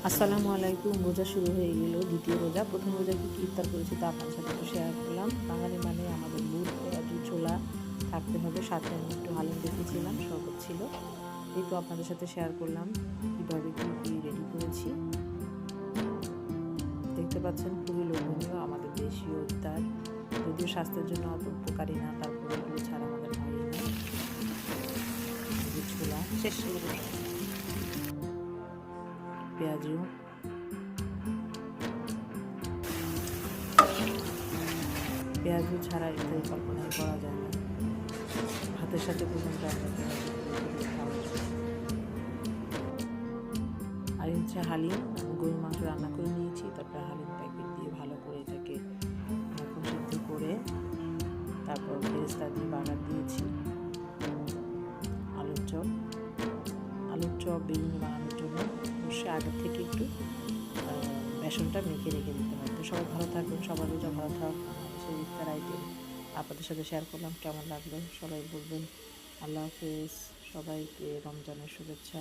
আসসালামু আলাইকুম। রোজা শুরু হয়ে গেল, দ্বিতীয় রোজা। প্রথম রোজা কি ইফতার করেছি তা আপনার সাথে একটু শেয়ার করলাম। বাঙালি মানে আমাদের বুট, পেঁয়াজু, ছোলা থাকতে হবে, সাথে আমি একটু হালিম রেখেছিলাম, শরবত ছিল। এই তো আপনাদের সাথে শেয়ার করলাম কীভাবে কী রেডি করেছি। দেখতে পাচ্ছেন খুবই লোভনীয় আমাদের দেশীয় ইফতার। যদিও স্বাস্থ্যের জন্য অত উপকারী না, তারপরে এগুলো ছাড়া আমাদের হয়ই না। ছোলা শেষ, পেঁয়াজু, পেঁয়াজু ছাড়া ইত্যাদি কল্পনাই করা যায় না। ভাতের সাথে পর্যন্ত আমরা খাওয়া যায়। আর হচ্ছে হালিম, গরুর মাংস রান্না করে নিয়েছি, তারপরে হালিম প্যাকেট দিয়ে ভালো করে এটাকে সিদ্ধ করে তারপর বেরেস্তা দিয়ে বাগার দিয়েছি। আলুর চপ বেগুনি বানানোর জন্য অবশ্যই আগের থেকে একটু বেসনটা মেখে রেখে দিতে হয়। তো সবাই ভালো থাকবেন, সবার রোজা ভালো থাক। সেই ইফতার আইটেম আপনাদের সাথে শেয়ার করলাম, কেমন লাগলো সবাই বলবেন। আল্লাহ হাফেজ, সবাইকে রমজানের শুভেচ্ছা।